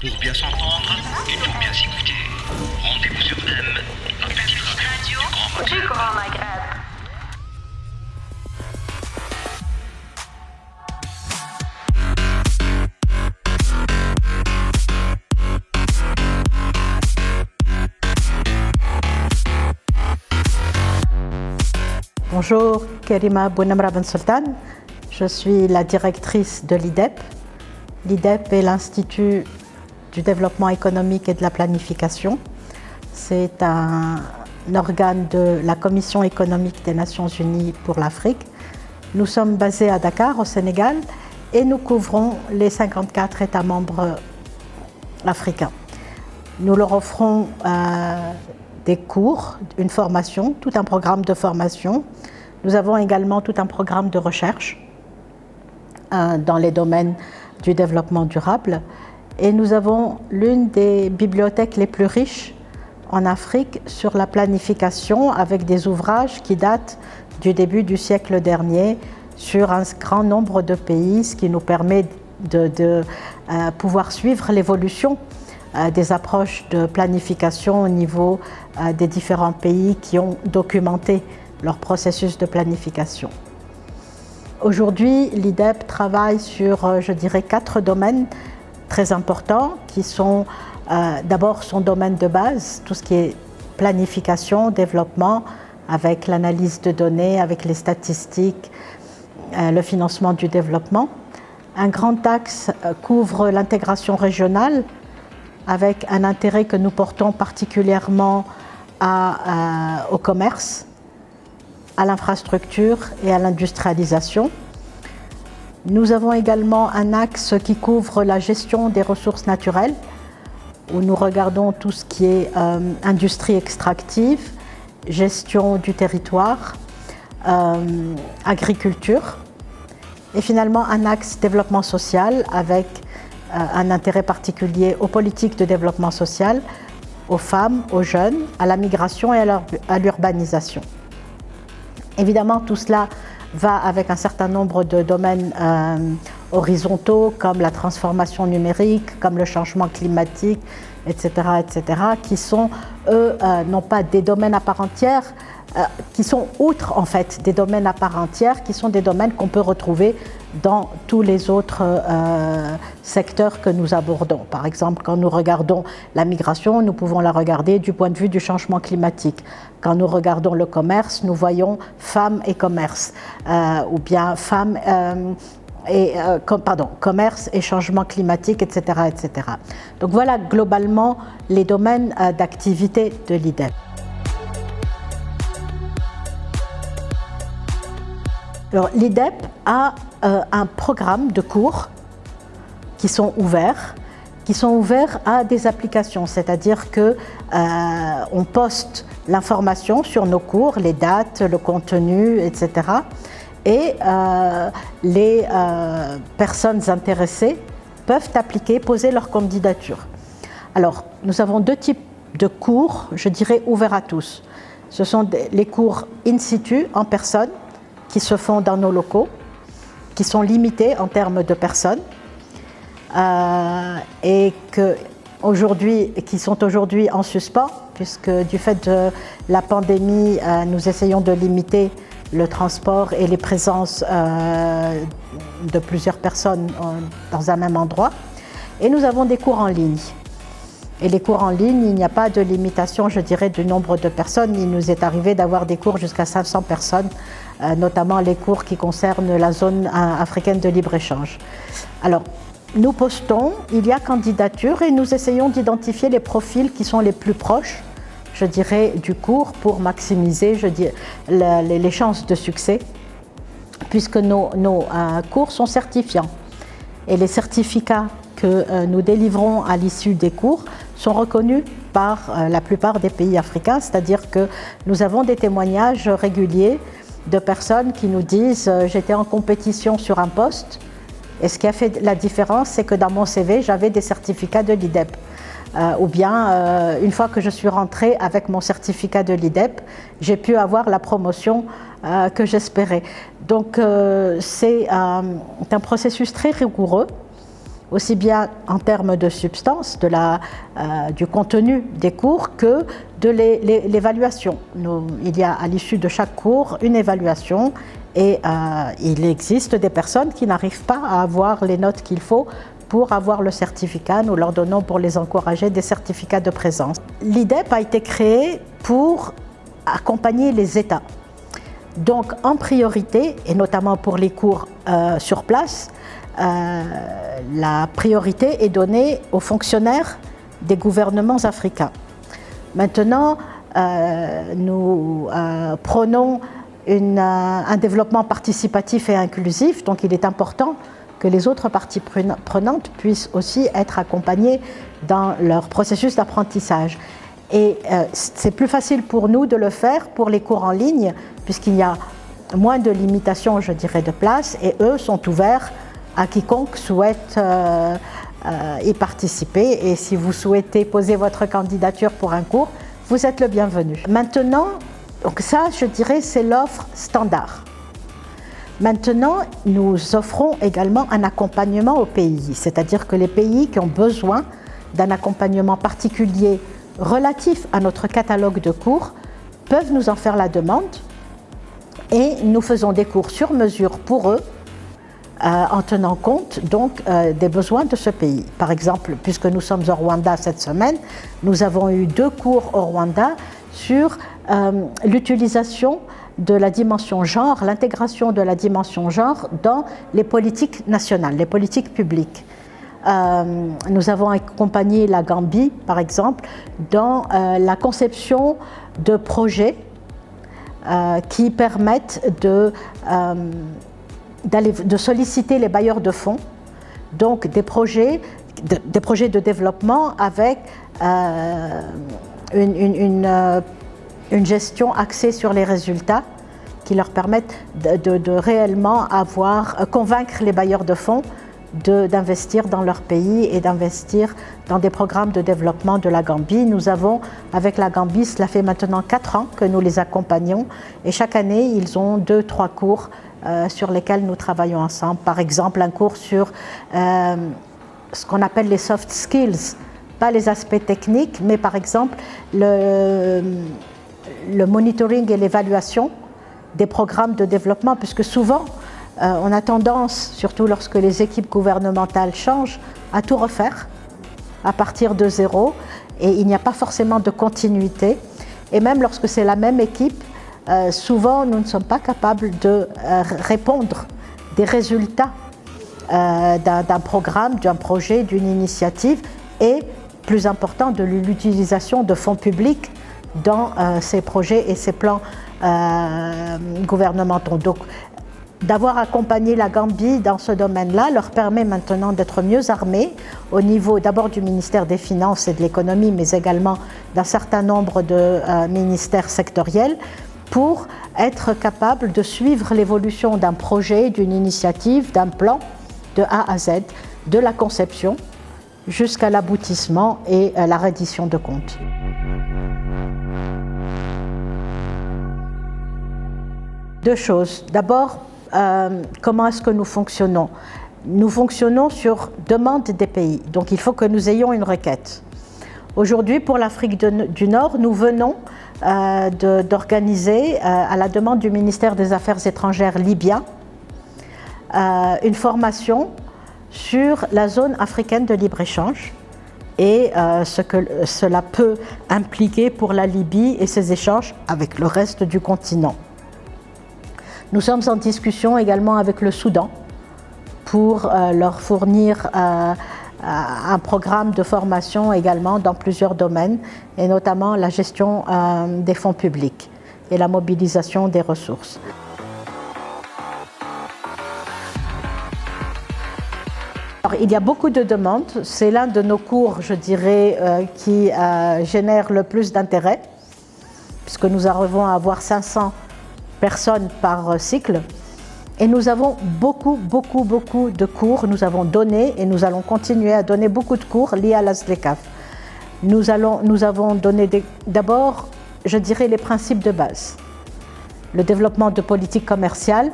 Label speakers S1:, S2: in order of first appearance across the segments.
S1: Pour bien s'entendre, il faut bien s'écouter. Rendez-vous sur M, la petite radio du Grand Maghreb.
S2: Bonjour, Karima Bounamra Ben Sultan. Je suis la directrice de l'IDEP. L'IDEP est l'Institut du développement économique et de la planification. C'est un organe de la Commission économique des Nations Unies pour l'Afrique. Nous sommes basés à Dakar, au Sénégal, et nous couvrons les 54 États membres africains. Nous leur offrons des cours, une formation, tout un programme de formation. Nous avons également tout un programme de recherche dans les domaines du développement durable. Et nous avons l'une des bibliothèques les plus riches en Afrique sur la planification, avec des ouvrages qui datent du début du siècle dernier sur un grand nombre de pays, ce qui nous permet de pouvoir suivre l'évolution des approches de planification au niveau des différents pays qui ont documenté leur processus de planification. Aujourd'hui, l'IDEP travaille sur, je dirais, 4 domaines très importants qui sont d'abord son domaine de base, tout ce qui est planification, développement, avec l'analyse de données, avec les statistiques, le financement du développement. Un grand axe couvre l'intégration régionale, avec un intérêt que nous portons particulièrement au commerce, à l'infrastructure et à l'industrialisation. Nous avons également un axe qui couvre la gestion des ressources naturelles, où nous regardons tout ce qui est industrie extractive, gestion du territoire, agriculture, et finalement un axe développement social avec un intérêt particulier aux politiques de développement social, aux femmes, aux jeunes, à la migration et à l'urbanisation. Évidemment, tout cela va avec un certain nombre de domaines horizontaux comme la transformation numérique, comme le changement climatique, etc., qui sont, eux, non pas des domaines à part entière, qui sont outre en fait des domaines à part entière, qui sont des domaines qu'on peut retrouver dans tous les autres secteurs que nous abordons. Par exemple, quand nous regardons la migration, nous pouvons la regarder du point de vue du changement climatique. Quand nous regardons le commerce, nous voyons femmes et commerce, ou bien femmes commerce et changement climatique, etc., etc. Donc voilà globalement les domaines d'activité de l'IDEP. Alors, l'IDEP a un programme de cours qui sont ouverts à des applications, c'est-à-dire que on poste l'information sur nos cours, les dates, le contenu, etc. Et les personnes intéressées peuvent appliquer, poser leur candidature. Alors, nous avons 2 types de cours, je dirais ouverts à tous. Ce sont les cours in situ, en personne, qui se font dans nos locaux, qui sont limités en termes de personnes et qui sont aujourd'hui en suspens, puisque du fait de la pandémie, nous essayons de limiter le transport et les présences de plusieurs personnes dans un même endroit. Et nous avons des cours en ligne. Et les cours en ligne, il n'y a pas de limitation, je dirais, du nombre de personnes. Il nous est arrivé d'avoir des cours jusqu'à 500 personnes, notamment les cours qui concernent la zone africaine de libre-échange. Alors, nous postons, il y a candidature et nous essayons d'identifier les profils qui sont les plus proches, je dirais, du cours pour maximiser, les chances de succès, puisque nos cours sont certifiants. Et les certificats que nous délivrons à l'issue des cours sont reconnus par la plupart des pays africains, c'est-à-dire que nous avons des témoignages réguliers de personnes qui nous disent « j'étais en compétition sur un poste et ce qui a fait la différence, c'est que dans mon CV, j'avais des certificats de l'IDEP ». Ou bien, une fois que je suis rentrée avec mon certificat de l'IDEP, j'ai pu avoir la promotion que j'espérais. Donc, c'est un processus très rigoureux aussi bien en termes de substance, du contenu des cours, que de l'évaluation. Il y a à l'issue de chaque cours une évaluation et il existe des personnes qui n'arrivent pas à avoir les notes qu'il faut pour avoir le certificat. Nous leur donnons, pour les encourager, des certificats de présence. L'IDEP a été créé pour accompagner les États. Donc en priorité, et notamment pour les cours sur place, la priorité est donnée aux fonctionnaires des gouvernements africains. Maintenant, nous prônons un développement participatif et inclusif, donc il est important que les autres parties prenantes puissent aussi être accompagnées dans leur processus d'apprentissage. Et c'est plus facile pour nous de le faire pour les cours en ligne, puisqu'il y a moins de limitations, je dirais, de place, et eux sont ouverts à quiconque souhaite y participer. Et si vous souhaitez poser votre candidature pour un cours, vous êtes le bienvenu. Maintenant, donc ça, je dirais, c'est l'offre standard. Maintenant, nous offrons également un accompagnement aux pays, c'est-à-dire que les pays qui ont besoin d'un accompagnement particulier relatif à notre catalogue de cours peuvent nous en faire la demande et nous faisons des cours sur mesure pour eux en tenant compte donc des besoins de ce pays. Par exemple, puisque nous sommes au Rwanda cette semaine, nous avons eu 2 cours au Rwanda sur l'utilisation de la dimension genre, l'intégration de la dimension genre dans les politiques nationales, les politiques publiques. Nous avons accompagné la Gambie, par exemple, dans la conception de projets qui permettent de solliciter les bailleurs de fonds, donc des projets de développement avec une gestion axée sur les résultats qui leur permettent de réellement convaincre les bailleurs de fonds d'investir dans leur pays et d'investir dans des programmes de développement de la Gambie. Nous avons, avec la Gambie, cela fait maintenant 4 ans que nous les accompagnons et chaque année, ils ont 2-3 cours sur lesquels nous travaillons ensemble. Par exemple, un cours sur ce qu'on appelle les soft skills, pas les aspects techniques, mais par exemple le monitoring et l'évaluation des programmes de développement, puisque souvent on a tendance, surtout lorsque les équipes gouvernementales changent, à tout refaire à partir de zéro et il n'y a pas forcément de continuité. Et même lorsque c'est la même équipe, souvent nous ne sommes pas capables de répondre des résultats d'un programme, d'un projet, d'une initiative et, plus important, de l'utilisation de fonds publics dans ces projets et ces plans gouvernementaux. Donc, d'avoir accompagné la Gambie dans ce domaine-là leur permet maintenant d'être mieux armés au niveau d'abord du ministère des Finances et de l'Économie, mais également d'un certain nombre de ministères sectoriels pour être capables de suivre l'évolution d'un projet, d'une initiative, d'un plan de A à Z, de la conception jusqu'à l'aboutissement et la reddition de comptes. Deux choses. D'abord, comment est-ce que nous fonctionnons? Nous fonctionnons sur demande des pays, donc il faut que nous ayons une requête. Aujourd'hui, pour l'Afrique du Nord, nous venons d'organiser, à la demande du ministère des Affaires étrangères libyen, une formation sur la zone africaine de libre-échange et ce que cela peut impliquer pour la Libye et ses échanges avec le reste du continent. Nous sommes en discussion également avec le Soudan pour leur fournir un programme de formation également dans plusieurs domaines, et notamment la gestion des fonds publics et la mobilisation des ressources. Alors, il y a beaucoup de demandes. C'est l'un de nos cours, je dirais, qui génère le plus d'intérêt, puisque nous arrivons à avoir 500 personnes par cycle. Et nous avons beaucoup de cours. Nous avons donné et nous allons continuer à donner beaucoup de cours liés à la SLECAF. Nous avons donné d'abord, je dirais, les principes de base. Le développement de politiques commerciales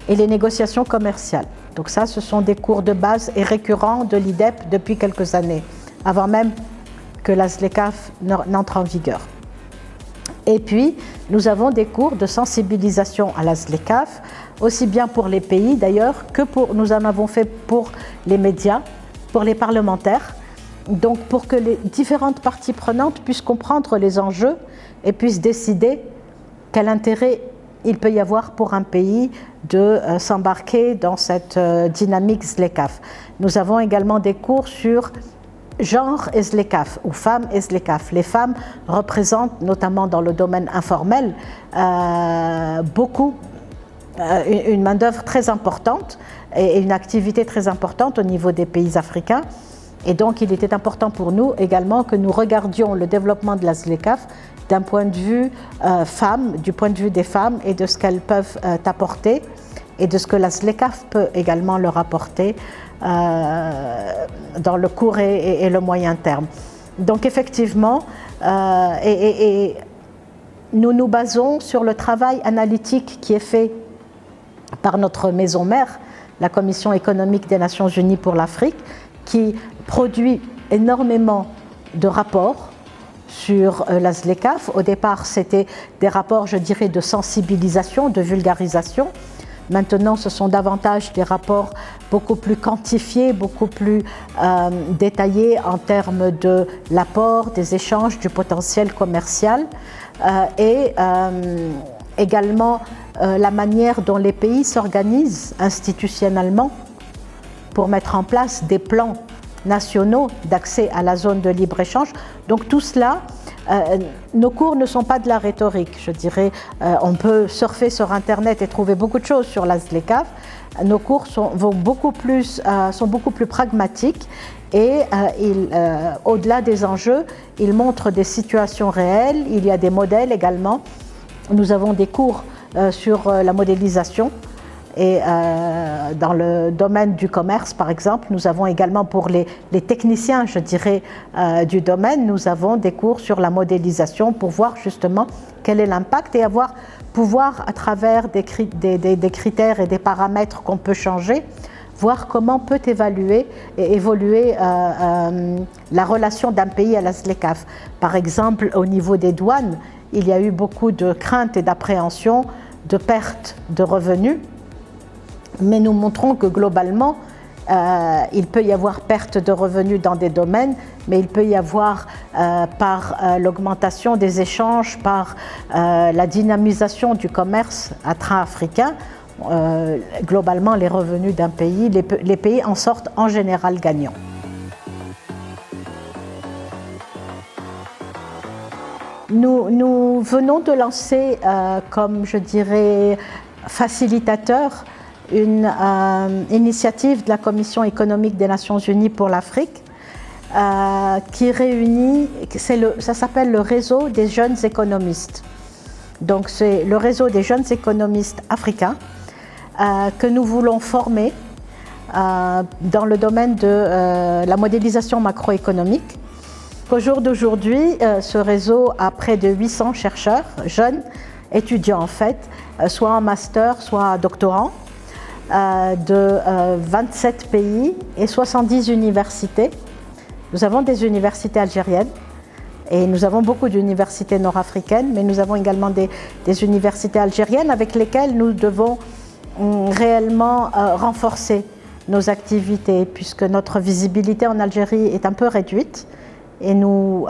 S2: et les négociations commerciales. Donc ça, ce sont des cours de base et récurrents de l'IDEP depuis quelques années, avant même que la ZLECAf n'entre en vigueur. Et puis, nous avons des cours de sensibilisation à la ZLECAf, aussi bien pour les pays d'ailleurs que nous en avons fait pour les médias, pour les parlementaires, donc pour que les différentes parties prenantes puissent comprendre les enjeux et puissent décider quel intérêt il peut y avoir pour un pays de s'embarquer dans cette dynamique ZLECAf. Nous avons également des cours sur genre et ZLECAf, ou femmes et ZLECAf. Les femmes représentent, notamment dans le domaine informel, une main-d'œuvre très importante et une activité très importante au niveau des pays africains. Et donc, il était important pour nous également que nous regardions le développement de la ZLECAf d'un point de vue femme, du point de vue des femmes et de ce qu'elles peuvent apporter et de ce que la ZLECAf peut également leur apporter dans le court et le moyen terme. Donc effectivement, nous nous basons sur le travail analytique qui est fait par notre maison mère, la Commission économique des Nations Unies pour l'Afrique, qui produit énormément de rapports sur la ZLECAf. Au départ, c'était des rapports, je dirais, de sensibilisation, de vulgarisation. Maintenant, ce sont davantage des rapports beaucoup plus quantifiés, beaucoup plus détaillés en termes de l'apport, des échanges, du potentiel commercial et également la manière dont les pays s'organisent institutionnellement pour mettre en place des plans nationaux d'accès à la zone de libre-échange. Donc tout cela, nos cours ne sont pas de la rhétorique, je dirais. On peut surfer sur Internet et trouver beaucoup de choses sur la ZLECAf. Nos cours sont beaucoup plus pragmatiques et au-delà des enjeux, ils montrent des situations réelles. Il y a des modèles également. Nous avons des cours sur la modélisation. Et dans le domaine du commerce, par exemple, nous avons également pour les techniciens, je dirais, du domaine, nous avons des cours sur la modélisation pour voir justement quel est l'impact et pouvoir, à travers des critères et des paramètres qu'on peut changer, voir comment peut évoluer la relation d'un pays à la ZLECAf. Par exemple, au niveau des douanes, il y a eu beaucoup de craintes et d'appréhensions, de pertes de revenus. Mais nous montrons que globalement, il peut y avoir perte de revenus dans des domaines, mais il peut y avoir par l'augmentation des échanges, par la dynamisation du commerce intra-africain, globalement les revenus d'un pays, les pays en sortent en général gagnants. Nous venons de lancer, comme je dirais, facilitateur, une initiative de la Commission économique des Nations Unies pour l'Afrique qui réunit, ça s'appelle le réseau des jeunes économistes. Donc c'est le réseau des jeunes économistes africains que nous voulons former dans le domaine de la modélisation macroéconomique. Au jour d'aujourd'hui, ce réseau a près de 800 chercheurs, jeunes, étudiants en fait, soit en master, soit doctorants, de 27 pays et 70 universités. Nous avons des universités algériennes et nous avons beaucoup d'universités nord-africaines, mais nous avons également des universités algériennes avec lesquelles nous devons réellement renforcer nos activités puisque notre visibilité en Algérie est un peu réduite et nous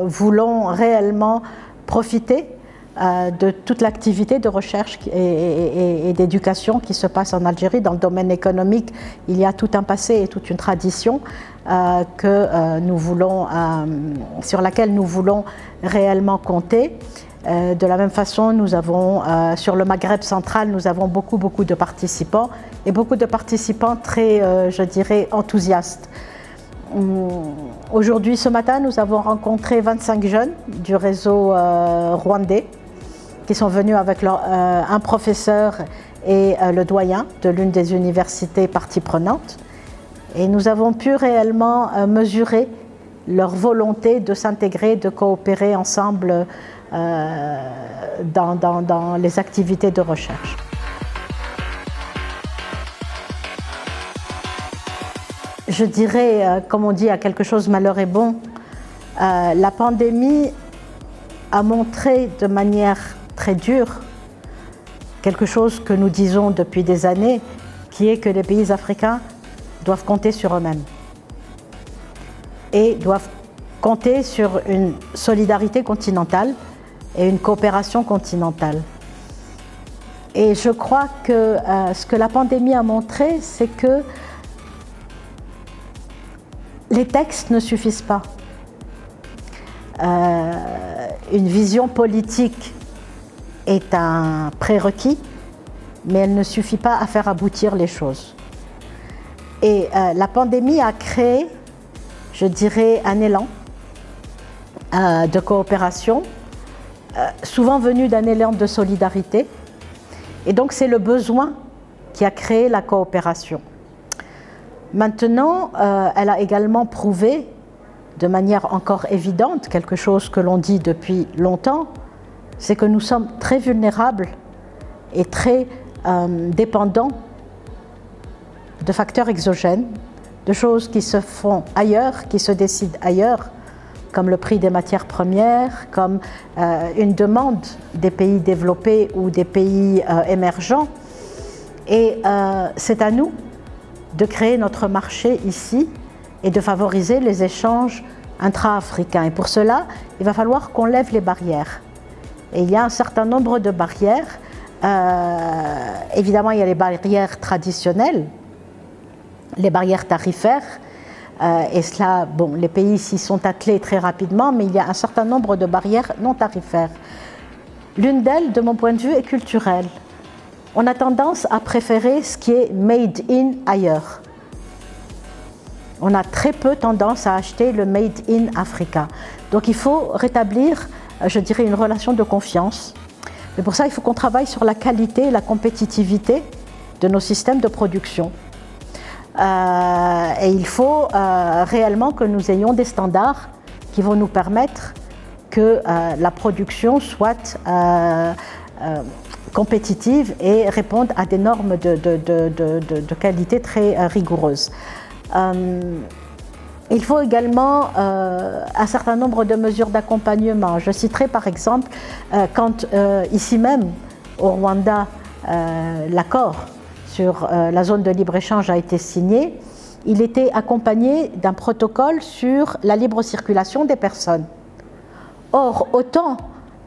S2: voulons réellement profiter de toute l'activité de recherche et d'éducation qui se passe en Algérie. Dans le domaine économique, il y a tout un passé et toute une tradition sur laquelle nous voulons réellement compter. De la même façon, nous avons sur le Maghreb central, nous avons beaucoup de participants et beaucoup de participants très, je dirais, enthousiastes. Aujourd'hui, ce matin, nous avons rencontré 25 jeunes du réseau rwandais qui sont venus avec un professeur et le doyen de l'une des universités parties prenantes. Et nous avons pu réellement mesurer leur volonté de s'intégrer, de coopérer ensemble dans les activités de recherche. je dirais, comme on dit, à quelque chose malheur est bon, la pandémie a montré de manière très dure quelque chose que nous disons depuis des années, qui est que les pays africains doivent compter sur eux-mêmes et doivent compter sur une solidarité continentale et une coopération continentale. Et je crois que ce que la pandémie a montré, c'est que les textes ne suffisent pas. Une vision politique est un prérequis, mais elle ne suffit pas à faire aboutir les choses. Et la pandémie a créé, je dirais, un élan de coopération, souvent venu d'un élan de solidarité. Et donc c'est le besoin qui a créé la coopération. Maintenant, elle a également prouvé, de manière encore évidente, quelque chose que l'on dit depuis longtemps, c'est que nous sommes très vulnérables et très dépendants de facteurs exogènes, de choses qui se font ailleurs, qui se décident ailleurs, comme le prix des matières premières, comme une demande des pays développés ou des pays émergents. Et c'est à nous de créer notre marché ici et de favoriser les échanges intra-africains. Et pour cela, il va falloir qu'on lève les barrières. Et il y a un certain nombre de barrières. Évidemment, il y a les barrières traditionnelles, les barrières tarifaires, et cela, bon, les pays s'y sont attelés très rapidement, mais il y a un certain nombre de barrières non tarifaires. L'une d'elles, de mon point de vue, est culturelle. On a tendance à préférer ce qui est made in ailleurs. On a très peu tendance à acheter le made in Africa. Donc il faut rétablir, je dirais, une relation de confiance. Mais pour ça, il faut qu'on travaille sur la qualité et la compétitivité de nos systèmes de production. Et il faut réellement que nous ayons des standards qui vont nous permettre que la production soit compétitive et réponde à des normes de qualité très rigoureuses. Il faut également un certain nombre de mesures d'accompagnement. Je citerai par exemple quand ici même au Rwanda l'accord sur la zone de libre-échange a été signé, il était accompagné d'un protocole sur la libre circulation des personnes. Or, autant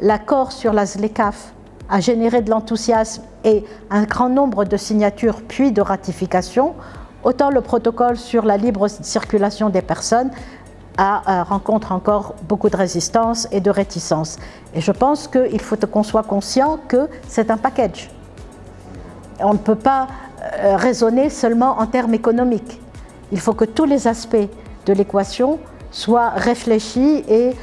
S2: l'accord sur la ZLECAf a généré de l'enthousiasme et un grand nombre de signatures puis de ratifications, autant le protocole sur la libre circulation des personnes rencontre encore beaucoup de résistance et de réticence. Et je pense qu'il faut qu'on soit conscient que c'est un package. On ne peut pas raisonner seulement en termes économiques. Il faut que tous les aspects de l'équation soient réfléchis et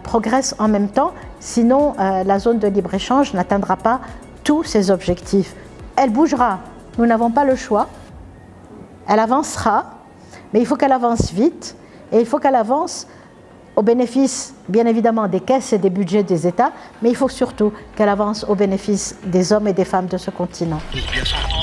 S2: progressent en même temps. Sinon, la zone de libre-échange n'atteindra pas tous ses objectifs. Elle bougera. Nous n'avons pas le choix. Elle avancera, mais il faut qu'elle avance vite et il faut qu'elle avance au bénéfice, bien évidemment, des caisses et des budgets des États, mais il faut surtout qu'elle avance au bénéfice des hommes et des femmes de ce continent.
S1: Bien sûr.